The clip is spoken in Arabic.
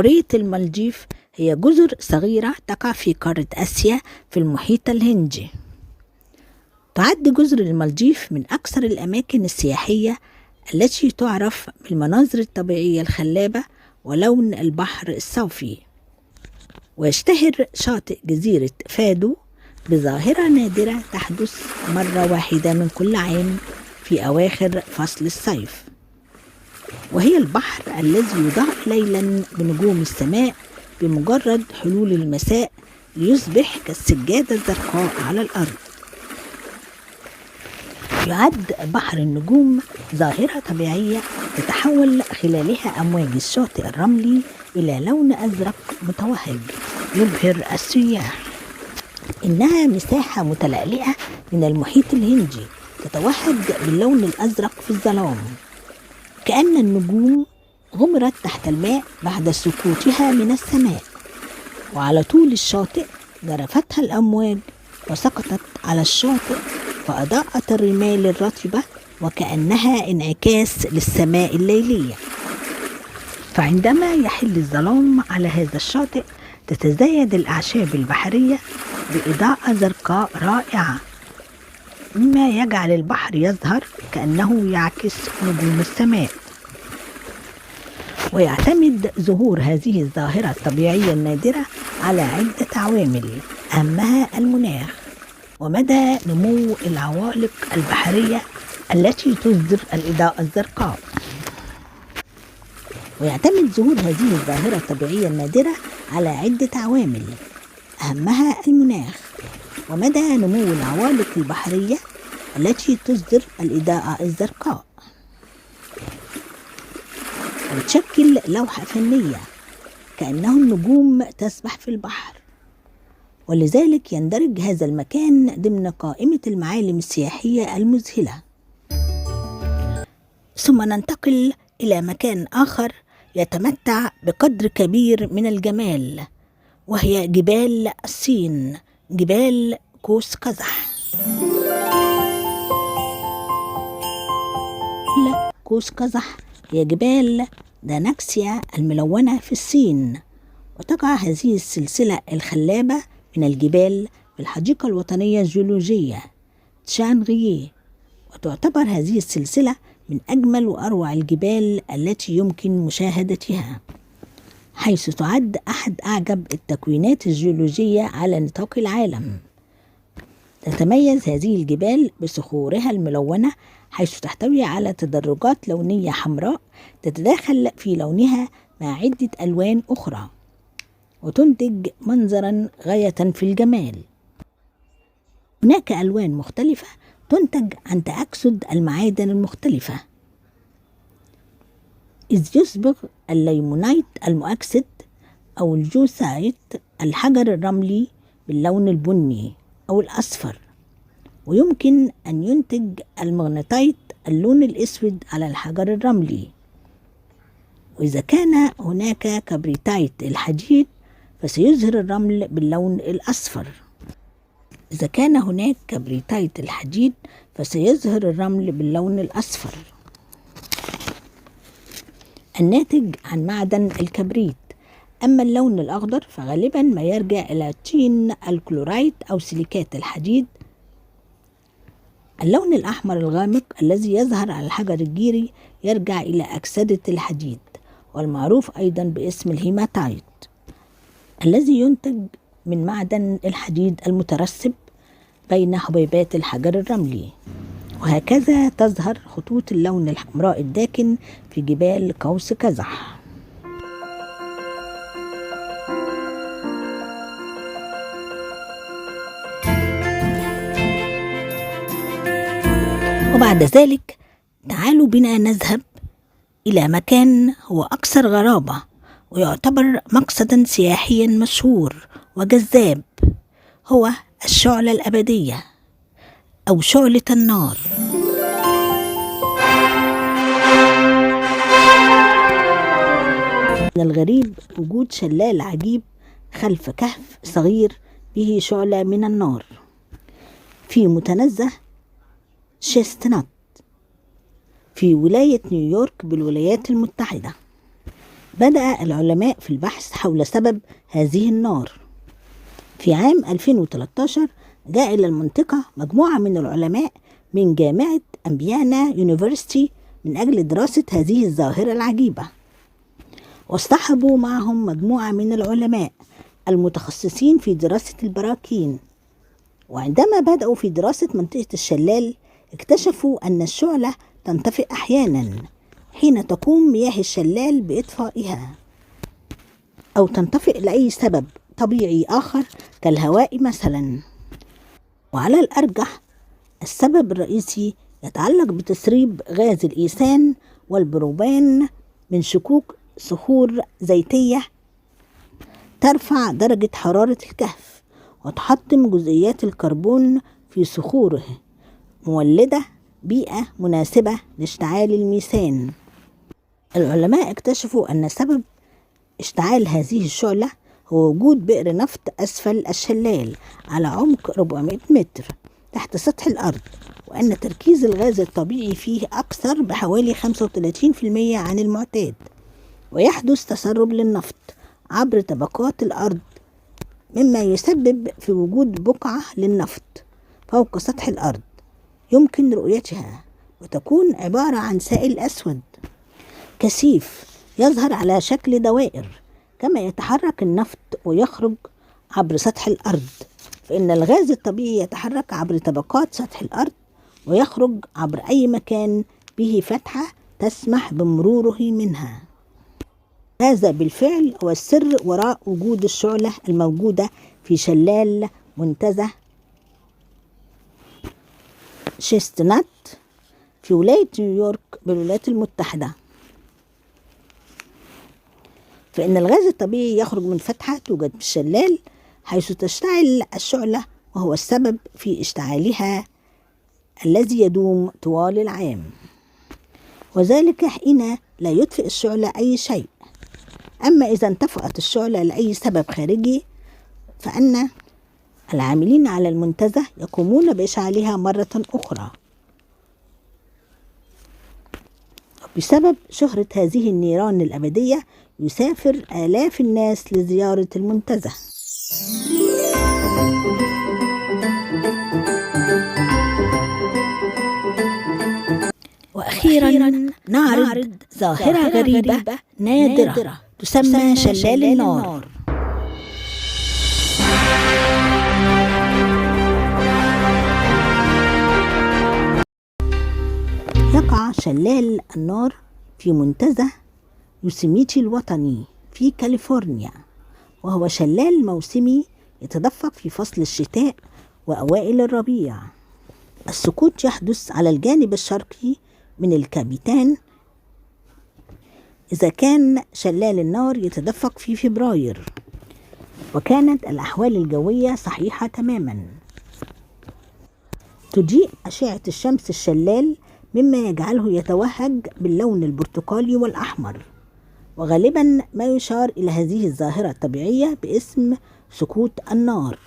جمهورية المالديف هي جزر صغيرة تقع في قارة آسيا في المحيط الهندي. تعد جزر المالديف من أكثر الأماكن السياحية التي تعرف بالمناظر الطبيعية الخلابة ولون البحر الصافي. ويشتهر شاطئ جزيرة فادو بظاهرة نادرة تحدث مرة واحدة من كل عام في أواخر فصل الصيف، وهي البحر الذي يضاء ليلا بنجوم السماء بمجرد حلول المساء ليصبح كالسجادة الزرقاء على الأرض. يعد بحر النجوم ظاهرة طبيعية تتحول خلالها أمواج الشاطئ الرملي إلى لون أزرق متوهج يبهر السياح. إنها مساحة متلألئة من المحيط الهندي تتوهج باللون الأزرق في الظلام، كأن النجوم غمرت تحت الماء بعد سقوطها من السماء. وعلى طول الشاطئ جرفتها الأمواج وسقطت على الشاطئ فأضاءت الرمال الرطبة وكأنها انعكاس للسماء الليلية. فعندما يحل الظلام على هذا الشاطئ تتزايد الأعشاب البحرية بإضاءة زرقاء رائعة، مما يجعل البحر يظهر كأنه يعكس نجوم السماء. ويعتمد ظهور هذه الظاهرة الطبيعية النادرة على عدة عوامل، أهمها المناخ ومدى نمو العوالق البحرية التي تصدر الإضاءة الزرقاء. ويعتمد ظهور هذه الظاهرة الطبيعية النادرة على عدة عوامل، أهمها المناخ ومدى نمو العوالق البحرية التي تصدر الإضاءة الزرقاء. وتشكل لوحة فنية كأنه النجوم تسبح في البحر، ولذلك يندرج هذا المكان ضمن قائمة المعالم السياحية المذهلة. ثم ننتقل إلى مكان آخر يتمتع بقدر كبير من الجمال، وهي جبال الصين، جبال قوس قزح. قوس قزح هي جبال دانكسيا الملونة في الصين، وتقع هذه السلسلة الخلابة من الجبال في الحديقة الوطنية الجيولوجية تشانغيي. وتعتبر هذه السلسلة من أجمل وأروع الجبال التي يمكن مشاهدتها، حيث تعد أحد أعجب التكوينات الجيولوجية على نطاق العالم. تتميز هذه الجبال بصخورها الملونة، حيث تحتوي على تدرجات لونية حمراء تتداخل في لونها مع عدة ألوان أخرى، وتنتج منظرا غاية في الجمال. هناك ألوان مختلفة تنتج عن تأكسد المعادن المختلفة، إذ يصبغ الليمونيت المؤكسد أو الجوسايت الحجر الرملي باللون البني أو الأصفر، ويمكن أن ينتج المغناطيت اللون الأسود على الحجر الرملي. وإذا كان هناك كبريتيت الحديد فسيظهر الرمل باللون الأصفر. إذا كان هناك كبريتيت الحديد فسيظهر الرمل باللون الأصفر الناتج عن معدن الكبريت. أما اللون الأخضر فغالبا ما يرجع إلى طين الكلورايت أو سيليكات الحديد. اللون الأحمر الغامق الذي يظهر على الحجر الجيري يرجع إلى أكسدة الحديد، والمعروف أيضا باسم الهيماتايت، الذي ينتج من معدن الحديد المترسب بين حبيبات الحجر الرملي. وهكذا تظهر خطوط اللون الحمراء الداكن في جبال قوس قزح. وبعد ذلك تعالوا بنا نذهب إلى مكان هو أكثر غرابة ويعتبر مقصدا سياحيا مشهور وجذاب، هو الشعلة الأبدية أو شعلة النار. من الغريب وجود شلال عجيب خلف كهف صغير به شعلة من النار في متنزه شيستنات في ولاية نيويورك بالولايات المتحدة. بدأ العلماء في البحث حول سبب هذه النار. في عام 2013 جاء إلى المنطقة مجموعة من العلماء من جامعة أمبيانا يونيفرسيتي من أجل دراسة هذه الظاهرة العجيبة، واصطحبوا معهم مجموعة من العلماء المتخصصين في دراسة البراكين. وعندما بدأوا في دراسة منطقة الشلال اكتشفوا أن الشعلة تنطفئ أحيانا حين تقوم مياه الشلال بإطفائها، أو تنطفئ لأي سبب طبيعي آخر كالهواء مثلا. وعلى الأرجح السبب الرئيسي يتعلق بتسريب غاز الإيثان والبروبان من شقوق صخور زيتية ترفع درجة حرارة الكهف وتحطم جزيئات الكربون في صخوره، مولدة بيئة مناسبة لاشتعال الميثان. العلماء اكتشفوا أن سبب اشتعال هذه الشعلة هو وجود بئر نفط أسفل الشلال على عمق 400 متر تحت سطح الأرض، وأن تركيز الغاز الطبيعي فيه أكثر بحوالي 35% عن المعتاد، ويحدث تسرب للنفط عبر طبقات الأرض مما يسبب في وجود بقعة للنفط فوق سطح الأرض يمكن رؤيتها، وتكون عبارة عن سائل أسود كثيف يظهر على شكل دوائر. كما يتحرك النفط ويخرج عبر سطح الأرض، فإن الغاز الطبيعي يتحرك عبر طبقات سطح الأرض ويخرج عبر أي مكان به فتحة تسمح بمروره منها. هذا بالفعل هو السر وراء وجود الشعلة الموجودة في شلال منتزه شيستنات في ولاية نيويورك بالولايات المتحدة. فإن الغاز الطبيعي يخرج من فتحة توجد في الشلال حيث تشتعل الشعلة، وهو السبب في اشتعالها الذي يدوم طوال العام، وذلك حين لا يطفئ الشعلة أي شيء. أما إذا انطفأت الشعلة لأي سبب خارجي فإن العاملين على المنتزه يقومون بإشعالها مرة أخرى. بسبب شهرة هذه النيران الأبدية يسافر آلاف الناس لزيارة المنتزه. وأخيرا نعرض ظاهرة غريبة نادرة تسمى شلال النار. يقع شلال النار في منتزه يوسيميتي الوطني في كاليفورنيا، وهو شلال موسمي يتدفق في فصل الشتاء وأوائل الربيع. السقوط يحدث على الجانب الشرقي من الكابيتان إذا كان شلال النار يتدفق في فبراير، وكانت الأحوال الجوية صحيحة تماما. تضيء أشعة الشمس الشلال مما يجعله يتوهج باللون البرتقالي والأحمر، وغالبا ما يشار إلى هذه الظاهرة الطبيعية باسم سقوط النار.